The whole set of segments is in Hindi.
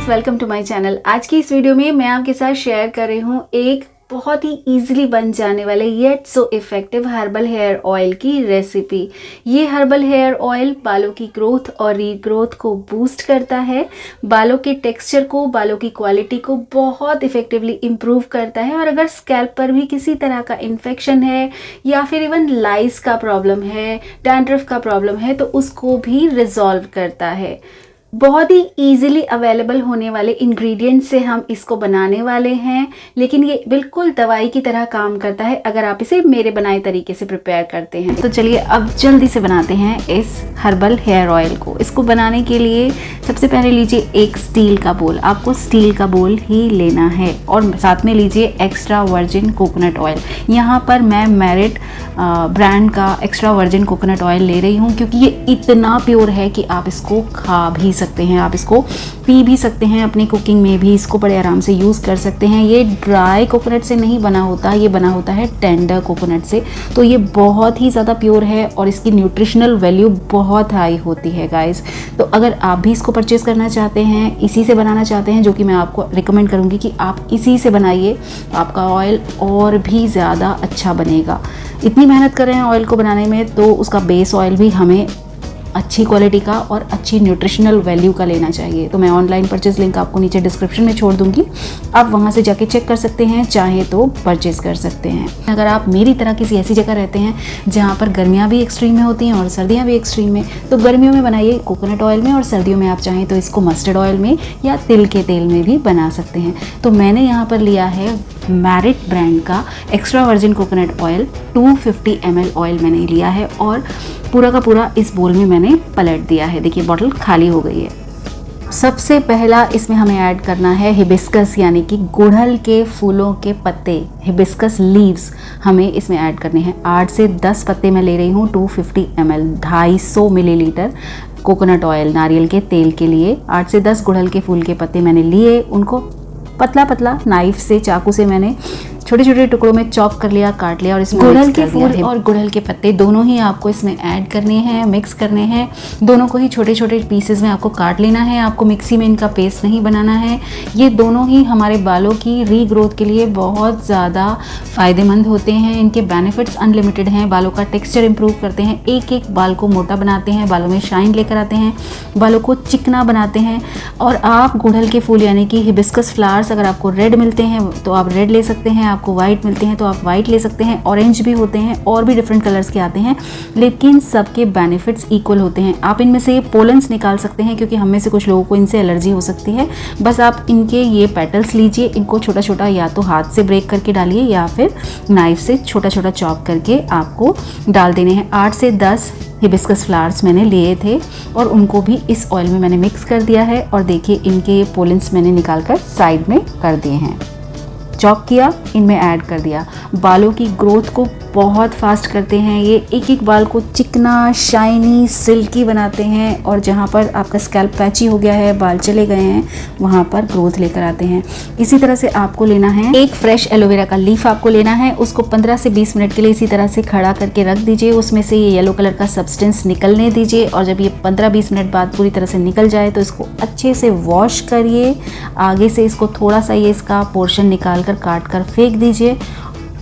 Welcome to my channel. आज की इस वीडियो में मैं आपके साथ शेयर कर रही हूँ एक बहुत ही इजीली बन जाने वाले yet so effective herbal hair oil की रेसिपी। ये हर्बल हेयर ऑयल बालों की ग्रोथ और रीग्रोथ को बूस्ट करता है, बालों के टेक्सचर को, बालों की क्वालिटी को बहुत इफेक्टिवली इम्प्रूव करता है। और अगर स्कैल्प पर भी किसी तरह का इन्फेक्शन है या फिर इवन लाइस का प्रॉब्लम है, डैंड्रफ का प्रॉब्लम है, तो उसको भी रिजॉल्व करता है। बहुत ही इजीली अवेलेबल होने वाले इंग्रेडिएंट से हम इसको बनाने वाले हैं, लेकिन ये बिल्कुल दवाई की तरह काम करता है अगर आप इसे मेरे बनाए तरीके से प्रिपेयर करते हैं। तो चलिए अब जल्दी से बनाते हैं इस हर्बल हेयर ऑयल को। इसको बनाने के लिए सबसे पहले लीजिए एक स्टील का बोल। आपको स्टील का बोल ही लेना है और साथ में लीजिए एक्स्ट्रा वर्जिन कोकोनट ऑयल। यहाँ पर मैं मेरिट ब्रांड का एक्स्ट्रा वर्जिन कोकोनट ऑयल ले रही हूँ क्योंकि ये इतना प्योर है कि आप इसको खा भी सकते हैं, आप इसको पी भी सकते हैं, अपनी कुकिंग में भी इसको बड़े आराम से यूज़ कर सकते हैं। ये ड्राई कोकोनट से नहीं बना होता, ये बना होता है टेंडर कोकोनट से, तो ये बहुत ही ज़्यादा प्योर है और इसकी न्यूट्रिशनल वैल्यू बहुत हाई होती है गाइस। तो अगर आप भी इसको परचेज़ करना चाहते हैं, इसी से बनाना चाहते हैं, जो कि मैं आपको रिकमेंड करूँगी कि आप इसी से बनाइए, आपका ऑयल और भी ज़्यादा अच्छा बनेगा। इतनी मेहनत कर रहे हैं ऑयल को बनाने में, तो उसका बेस ऑयल भी हमें अच्छी क्वालिटी का और अच्छी न्यूट्रिशनल वैल्यू का लेना चाहिए। तो मैं ऑनलाइन परचेज लिंक आपको नीचे डिस्क्रिप्शन में छोड़ दूंगी, आप वहां से जाके चेक कर सकते हैं, चाहे तो परचेज कर सकते हैं। अगर आप मेरी तरह किसी ऐसी जगह रहते हैं जहां पर गर्मियां भी एक्सट्रीम में होती हैं और सर्दियां भी एक्सट्रीम में, तो गर्मियों में बनाइए कोकोनट ऑयल में और सर्दियों में आप चाहें तो इसको मस्टर्ड ऑयल में या तिल के तेल में भी बना सकते हैं। तो मैंने यहाँ पर लिया है मेरिट ब्रांड का extra virgin coconut oil, 250 ml oil मैंने लिया है और पूरा का पूरा इस बोल में मैंने पलट दिया है। देखिए बॉटल खाली हो गई है। सबसे पहला इसमें हमें ऐड करना है हिबिस्कस, यानी कि गुड़हल के फूलों के पत्ते, हिबिस्कस लीव्स हमें इसमें ऐड करने हैं। 8 से 10 पत्ते मैं ले रही हूँ 250 ml, 250 मिलीलीटर कोकोनट ऑयल नारियल के तेल के लिए। 8 से 10 गुड़हल के फूल के पत्ते मैंने लिए, उनको पतला पतला नाइफ से, चाकू से मैंने छोटे छोटे टुकड़ों में चॉप कर लिया, काट लिया और इसमें गुड़हल के फूल और गुड़हल के पत्ते दोनों ही आपको इसमें ऐड करने हैं, मिक्स करने हैं। दोनों को ही छोटे छोटे पीसेस में आपको काट लेना है, आपको मिक्सी में इनका पेस्ट नहीं बनाना है। ये दोनों ही हमारे बालों की रीग्रोथ के लिए बहुत ज़्यादा फ़ायदेमंद होते हैं। इनके बेनिफिट्स अनलिमिटेड हैं। बालों का टेक्स्चर इंप्रूव करते हैं, एक एक बाल को मोटा बनाते हैं, बालों में शाइन लेकर आते हैं, बालों को चिकना बनाते हैं। और आप गुड़हल के फूल यानी कि हिबिस्कस फ्लावर्स, अगर आपको रेड मिलते हैं तो आप रेड ले सकते हैं, आपको वाइट मिलते हैं तो आप वाइट ले सकते हैं, ऑरेंज भी होते हैं और भी डिफरेंट कलर्स के आते हैं, लेकिन सबके बेनिफिट्स इक्वल होते हैं। आप इनमें से पोलन्स निकाल सकते हैं क्योंकि हम में से कुछ लोगों को इनसे एलर्जी हो सकती है। बस आप इनके ये पेटल्स लीजिए, इनको छोटा छोटा या तो हाथ से ब्रेक करके डालिए या फिर नाइफ से छोटा छोटा चॉप करके आपको डाल देने हैं। 8 से 10 हिबिस्कस फ्लावर्स मैंने लिए थे और उनको भी इस ऑयल में मैंने मिक्स कर दिया है। और देखिए इनके ये पोलन्स मैंने निकाल कर साइड में कर दिए हैं, चॉप किया, इनमें ऐड कर दिया। बालों की ग्रोथ को बहुत फास्ट करते हैं ये, एक एक बाल को चिकना, शाइनी, सिल्की बनाते हैं और जहाँ पर आपका स्कैल्प पैची हो गया है, बाल चले गए हैं, वहाँ पर ग्रोथ लेकर आते हैं। इसी तरह से आपको लेना है एक फ्रेश एलोवेरा का लीफ, आपको लेना है, उसको 15 से 20 मिनट के लिए इसी तरह से खड़ा करके रख दीजिए। उसमें से ये येलो कलर का सब्सटेंस निकलने दीजिए और जब ये 15-20 मिनट बाद पूरी तरह से निकल जाए तो इसको अच्छे से वॉश करिए। आगे से इसको थोड़ा सा ये इसका पोर्शन निकाल कर काट कर फेंक दीजिए,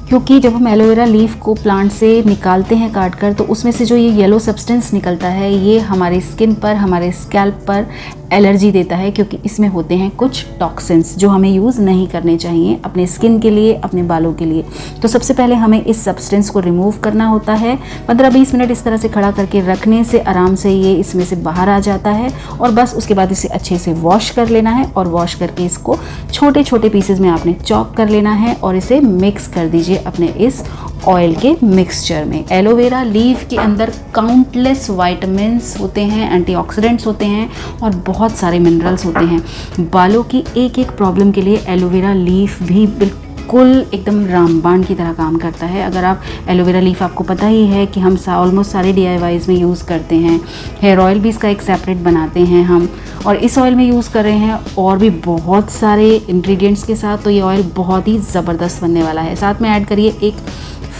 क्योंकि जब हम एलोवेरा लीफ को प्लांट से निकालते हैं काट कर, तो उसमें से जो ये येलो सब्सटेंस निकलता है ये हमारी स्किन पर, हमारे स्कैल्प पर एलर्जी देता है, क्योंकि इसमें होते हैं कुछ टॉक्सिन्स जो हमें यूज़ नहीं करने चाहिए अपने स्किन के लिए, अपने बालों के लिए। तो सबसे पहले हमें इस सब्सटेंस को रिमूव करना होता है। 15-20 मिनट इस तरह से खड़ा करके रखने से आराम से ये इसमें से बाहर आ जाता है और बस उसके बाद इसे अच्छे से वॉश कर लेना है और वॉश करके इसको छोटे छोटे पीसेज में आपने चॉप कर लेना है और इसे मिक्स कर दीजिए अपने इस ऑयल के मिक्सचर में। एलोवेरा लीफ के अंदर काउंटलेस विटामिन्स होते हैं, एंटीऑक्सीडेंट्स होते हैं और बहुत सारे मिनरल्स होते हैं। बालों की एक एक प्रॉब्लम के लिए एलोवेरा लीफ भी बिल्कुल एकदम रामबाण की तरह काम करता है। अगर आप एलोवेरा लीफ, आपको पता ही है कि हम ऑलमोस्ट सारे DIYs में यूज़ करते हैं। हेयर ऑयल भी इसका एक सेपरेट बनाते हैं हम, और इस ऑयल में यूज़ कर रहे हैं और भी बहुत सारे इंग्रेडिएंट्स के साथ। तो ये ऑयल बहुत ही ज़बरदस्त बनने वाला है। साथ में ऐड करिए एक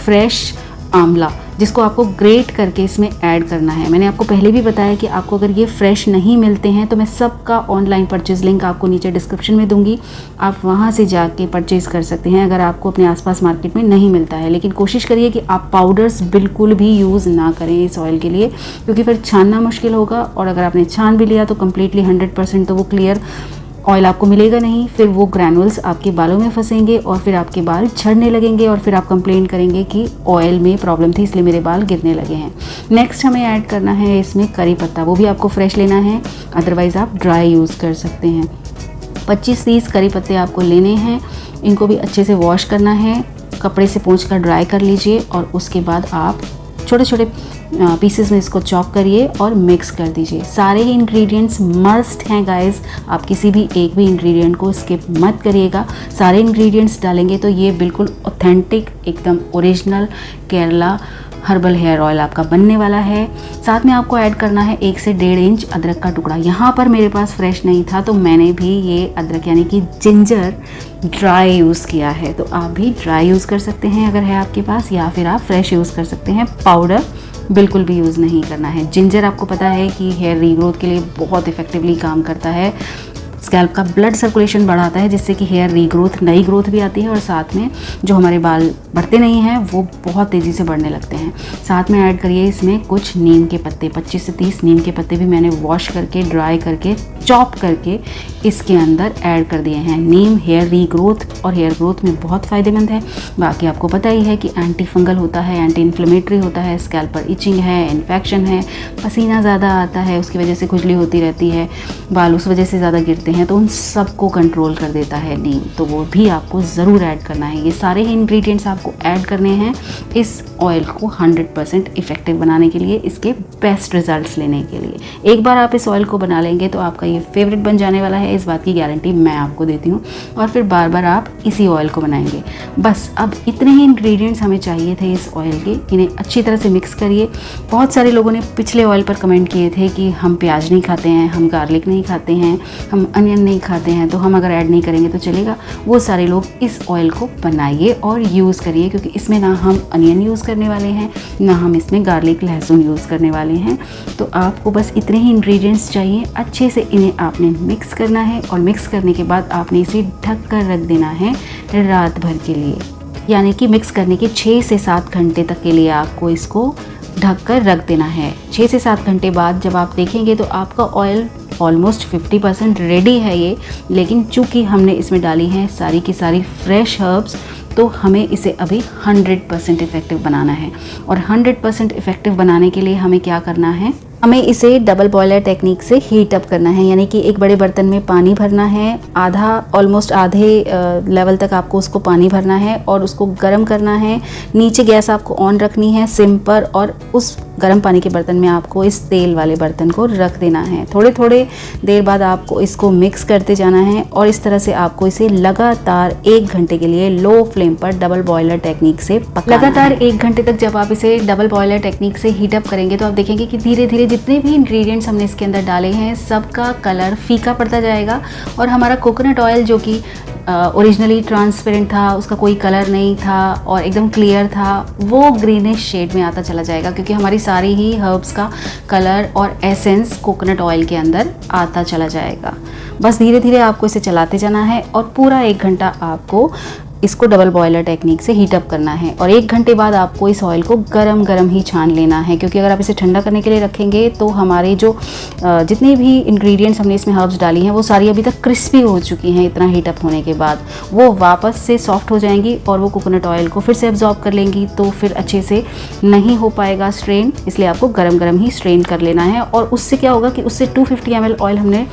फ्रेश आंवला, जिसको आपको ग्रेट करके इसमें ऐड करना है। मैंने आपको पहले भी बताया कि आपको अगर ये फ्रेश नहीं मिलते हैं तो मैं सबका ऑनलाइन परचेज लिंक आपको नीचे डिस्क्रिप्शन में दूंगी, आप वहाँ से जाके परचेज कर सकते हैं अगर आपको अपने आसपास मार्केट में नहीं मिलता है। लेकिन कोशिश करिए कि आप पाउडर्स बिल्कुल भी यूज़ ना करें इस ऑयल के लिए, क्योंकि फिर छानना मुश्किल होगा, और अगर आपने छान भी लिया तो कम्प्लीटली 100% तो वो क्लियर ऑयल आपको मिलेगा नहीं। फिर वो ग्रैनुल्स आपके बालों में फंसेंगे और फिर आपके बाल झड़ने लगेंगे और फिर आप कंप्लेन करेंगे कि ऑयल में प्रॉब्लम थी इसलिए मेरे बाल गिरने लगे हैं। नेक्स्ट हमें ऐड करना है इसमें करी पत्ता, वो भी आपको फ्रेश लेना है, अदरवाइज़ आप ड्राई यूज़ कर सकते हैं। 25-30 करी पत्ते आपको लेने हैं, इनको भी अच्छे से वॉश करना है, कपड़े से पोंछ कर ड्राई कर लीजिए और उसके बाद आप छोटे छोटे पीसेस में इसको चॉप करिए और मिक्स कर दीजिए। सारे ही इंग्रेडिएंट्स मस्ट हैं गाइस, आप किसी भी एक भी इंग्रेडिएंट को स्किप मत करिएगा। सारे इंग्रेडिएंट्स डालेंगे तो ये बिल्कुल ऑथेंटिक, एकदम original Kerala herbal hair oil आपका बनने वाला है। साथ में आपको ऐड करना है 1 से 1.5 इंच अदरक का टुकड़ा। यहाँ पर मेरे पास फ्रेश नहीं था तो मैंने भी ये अदरक यानी कि जिंजर ड्राई यूज़ किया है, तो आप भी ड्राई यूज़ कर सकते हैं अगर है आपके पास, या फिर आप फ्रेश यूज़ कर सकते हैं। पाउडर बिल्कुल भी यूज़ नहीं करना है। जिंजर आपको पता है कि हेयर रीग्रोथ के लिए बहुत इफेक्टिवली काम करता है, स्कैल्प का ब्लड सर्कुलेशन बढ़ाता है, जिससे कि हेयर रीग्रोथ, नई ग्रोथ भी आती है और साथ में जो हमारे बाल बढ़ते नहीं हैं वो बहुत तेज़ी से बढ़ने लगते हैं। साथ में ऐड करिए इसमें कुछ नीम के पत्ते, 25 से 30 नीम के पत्ते भी मैंने वॉश करके, ड्राई करके, चॉप करके इसके अंदर ऐड कर दिए हैं। नीम हेयर रीग्रोथ और हेयर ग्रोथ में बहुत फ़ायदेमंद है। बाकी आपको पता ही है कि एंटी फंगल होता है, एंटी इन्फ्लेमेटरी होता है, स्कैल्प पर इचिंग है, इन्फेक्शन है, पसीना ज़्यादा आता है, उसकी वजह से खुजली होती रहती है, बाल उस वजह से ज़्यादा गिरते हैं, तो उन सब को कंट्रोल कर देता है नीम, तो वो भी आपको ज़रूर ऐड करना है। ये सारे ही इंग्रेडिएंट्स आपको ऐड करने हैं इस ऑयल को 100% इफेक्टिव बनाने के लिए, इसके बेस्ट रिजल्ट्स लेने के लिए। एक बार आप इस ऑयल को बना लेंगे तो आपका ये फेवरेट बन जाने वाला है, इस बात की गारंटी मैं आपको देती हूँ, और फिर बार बार आप इसी ऑयल को बनाएंगे। बस अब इतने ही इंग्रेडिएंट्स हमें चाहिए थे इस ऑयल के, इन्हें अच्छी तरह से मिक्स करिए। बहुत सारे लोगों ने पिछले ऑयल पर कमेंट किए थे कि हम प्याज नहीं खाते हैं, हम गार्लिक नहीं खाते हैं, हम अनियन नहीं खाते हैं, तो हम अगर ऐड नहीं करेंगे तो चलेगा। वो सारे लोग इस ऑयल को बनाइए और यूज़ करिए, क्योंकि इसमें ना हम अनियन यूज़ करने वाले हैं, ना हम इसमें गार्लिक लहसुन यूज़ करने वाले हैं। तो आपको बस इतने ही इंग्रेडिएंट्स चाहिए, अच्छे से इन्हें आपने मिक्स करना है और मिक्स करने के बाद आपने इसे ढक कर रख देना है रात भर के लिए, यानी कि मिक्स करने के 6 से 7 घंटे तक के लिए आपको इसको ढक कर रख देना है। 6 से 7 घंटे बाद जब आप देखेंगे तो आपका ऑयल ऑलमोस्ट 50% रेडी है ये, लेकिन चूँकि हमने इसमें डाली हैं सारी की सारी फ्रेश हर्ब्स, तो हमें इसे अभी 100% इफ़ेक्टिव बनाना है। और 100% इफ़ेक्टिव बनाने के लिए हमें क्या करना है, हमें इसे डबल बॉयलर टेक्निक से हीट अप करना है, यानी कि एक बड़े बर्तन में पानी भरना है, ऑलमोस्ट आधे लेवल तक आपको उसको पानी भरना है और उसको गर्म करना है। नीचे गैस आपको ऑन रखनी है सिम पर, और उस गर्म पानी के बर्तन में आपको इस तेल वाले बर्तन को रख देना है। थोड़े थोड़े देर बाद आपको इसको मिक्स करते जाना है और इस तरह से आपको इसे लगातार 1 घंटे के लिए लो फ्लेम पर डबल बॉयलर टेक्निक से पकाना है। लगातार 1 घंटे तक जब आप इसे डबल बॉयलर टेक्निक से हीट अप करेंगे तो आप देखेंगे कि धीरे धीरे जितने भी इंग्रेडिएंट्स हमने इसके अंदर डाले हैं सबका कलर फीका पड़ता जाएगा, और हमारा कोकोनट ऑयल जो कि ओरिजिनली ट्रांसपेरेंट था, उसका कोई कलर नहीं था और एकदम क्लियर था, वो ग्रीनिश शेड में आता चला जाएगा, क्योंकि हमारी सारी ही हर्ब्स का कलर और एसेंस कोकोनट ऑयल के अंदर आता चला जाएगा। बस धीरे धीरे आपको इसे चलाते जाना है और पूरा 1 घंटा आपको इसको डबल बॉयलर टेक्निक से हीट अप करना है। और 1 घंटे बाद आपको इस ऑयल को गरम गरम ही छान लेना है, क्योंकि अगर आप इसे ठंडा करने के लिए रखेंगे तो हमारे जो जितने भी इंग्रेडिएंट्स हमने इसमें हर्ब्स डाली हैं वो सारी अभी तक क्रिस्पी हो चुकी हैं। इतना हीट अप होने के बाद वो वापस से सॉफ्ट हो जाएंगी और वो कोकोनट ऑयल को फिर से एब्जॉर्ब कर लेंगी, तो फिर अच्छे से नहीं हो पाएगा स्ट्रेन, इसलिए आपको गरम गरम ही स्ट्रेन कर लेना है। और उससे क्या होगा कि उससे 250 ml ऑयल हमने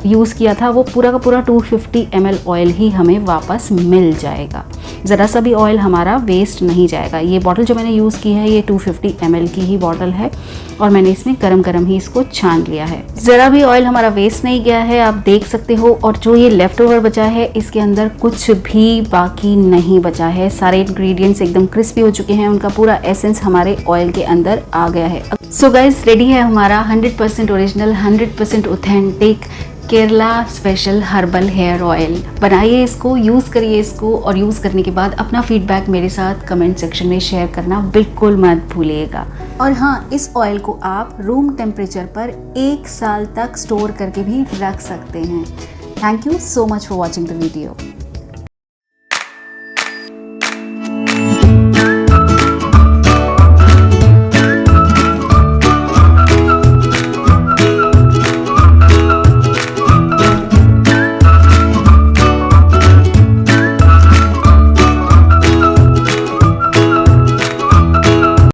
यूज़ किया था, वो पूरा का पूरा 250 ml ऑयल ही हमें वापस मिल जाएगा, ज़रा सा भी ऑयल हमारा वेस्ट नहीं जाएगा। ये बॉटल जो मैंने यूज़ की है ये 250 ml की ही बॉटल है और मैंने इसमें गरम गरम ही इसको छान लिया है, ज़रा भी ऑयल हमारा वेस्ट नहीं गया है, आप देख सकते हो। और जो ये लेफ्ट ओवर बचा है इसके अंदर कुछ भी बाकी नहीं बचा है, सारे इंग्रेडिएंट्स एकदम क्रिस्पी हो चुके हैं, उनका पूरा एसेंस हमारे ऑयल के अंदर आ गया है। सो गाइस, रेडी है हमारा 100% original 100% authentic Kerala special herbal hair oil. बनाइए इसको, यूज़ करिए इसको, और यूज़ करने के बाद अपना फीडबैक मेरे साथ कमेंट सेक्शन में शेयर करना बिल्कुल मत भूलिएगा। और हाँ, इस ऑयल को आप रूम टेम्परेचर पर 1 साल तक स्टोर करके भी रख सकते हैं। Thank you so much for watching the video.